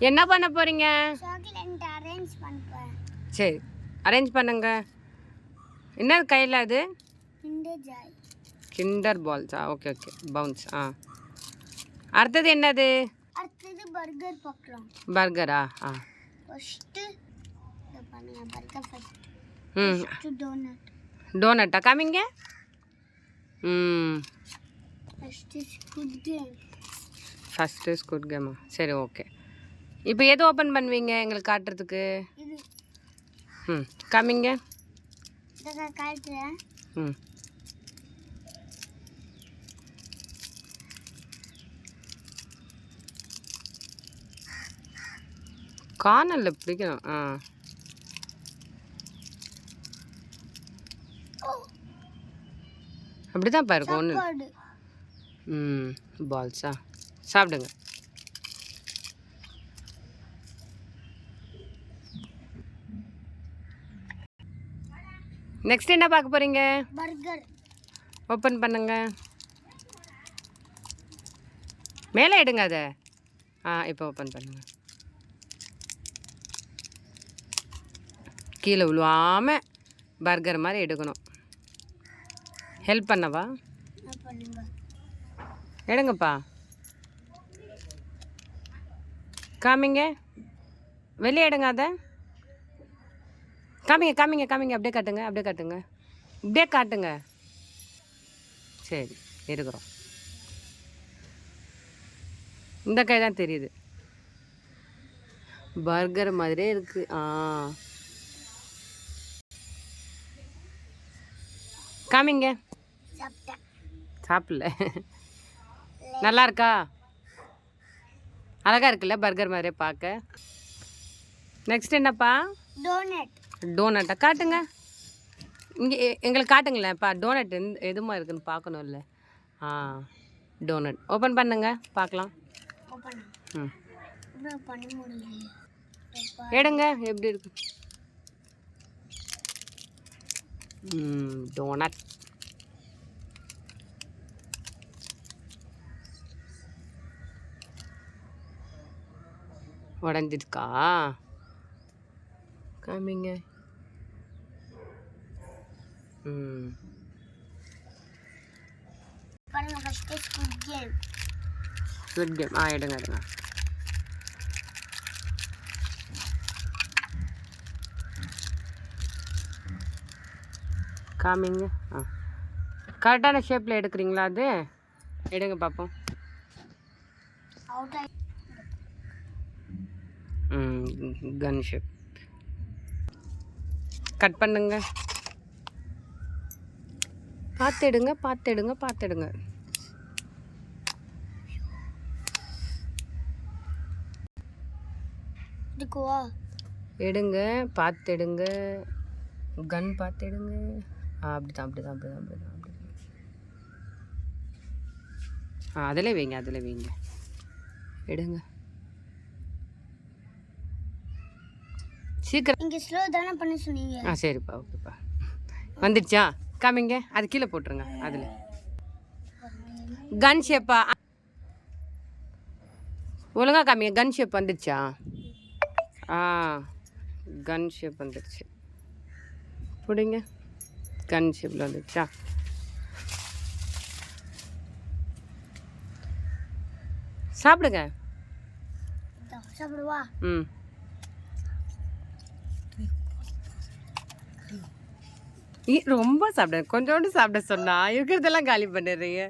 என்ன பண்ண போறீங்க? சாக்லேட் அரேஞ்ச் பண்ணேன். சரி, அரேஞ்ச் பண்ணுங்க. என்ன கையில் அது? கிண்டர் பால்ஸா? Okay okay, bounce. அடுத்தது என்னது? அடுத்தது பர்கர் பார்க்கலாம். பர்கரா? ஃபர்ஸ்ட் இத பண்ணுங்க, பர்கர் ஃபர்ஸ்ட். டோனட். டோனட்டா? காமிங்க. ஃபர்ஸ்ட் ஸ்குட் கேமா? சரி, ஓகே. இப்போ எது ஓப்பன் பண்ணுவீங்க எங்களுக்கு காட்டுறதுக்கு? காமிங்க. இத காட்டுறேன். காணல பிடிக்கணும். அப்படிதான் பாருங்க. ஒன்று பால்ஸா? சாப்பிடுங்க. நெக்ஸ்ட் என்ன பார்க்க போறீங்க? பர்கர். ஓப்பன் பண்ணுங்க. மேலே எடுங்க அதை. இப்போ ஓப்பன் பண்ணுங்க. கீழே விழுவாம பர்கர் மாதிரி எடுக்கணும். ஹெல்ப் பண்ணவா? எடுங்கப்பா. காமிங்க. வெளியே எடுங்க அதை. காமிங்க காமிங்க காமிங்க. அப்படியே காட்டுங்க, அப்படியே காட்டுங்க, இப்படியே காட்டுங்க. சரி, எடுக்கிறோம். இந்த கை தான் தெரியுது. பர்கர் மாதிரியே இருக்கு. காமிங்க. சாப்பிடல. நல்லா இருக்கா? அழகா இருக்குல்ல பர்கர் மாதிரியே பார்க்க. நெக்ஸ்ட் என்னப்பா? டோனட். டோனட்டா? காட்டுங்க. இங்கே எங்களுக்கு காட்டுங்களேன்ப்பா. டோனட் எதுமா இருக்குன்னு பார்க்கணும்ல. டோனட் ஓப்பன் பண்ணுங்க பார்க்கலாம். எடுங்க. எப்படி இருக்கு? டோனட். உடஞ்சிருக்கா? காமிங்க. பாருங்க, ஃபர்ஸ்ட் ஸ்குட் கேம். ஸ்குட் கேம். எடுங்க எடுங்க. காமிங்க. கரெக்டான ஷேப்பில் எடுக்கிறீங்களா? அது எடுங்க பார்ப்போம். கன் ஷேப். கட் பண்ணுங்க. பார்த்து எடுங்க, பார்த்து எடுங்க, பார்த்து எடுங்க. எடுங்க, பார்த்து எடுங்க. கன் பார்த்து எடுங்க. அப்படிதான் அப்படிதான் அப்படிதான் அப்படிதான் அப்படிதான். அதில் வைங்க, அதில் வைங்க. எடுங்க சீக்கிரம். இங்கே ஸ்லோ தானே பண்ண சொன்னீங்க. சரிப்பா, ஓகேப்பா. வந்துடுச்சா? காமிங்க. அது கீழே போட்டுருங்க. அதில் கன் ஷேப்பா? ஒழுங்கா காமிங்க. கன் ஷேப் வந்துடுச்சா? கன் ஷேப் வந்துடுச்சு. பிடிங்க. கன் ஷேப்பில் வந்துடுச்சா? சாப்பிடுங்க. சாப்பிடுவா? ரொம்ப சாப்பிட, கொஞ்சோண்டு சாப்பிட சொன்னா இருக்கிறதெல்லாம் காலி பண்ணிடுறீங்க.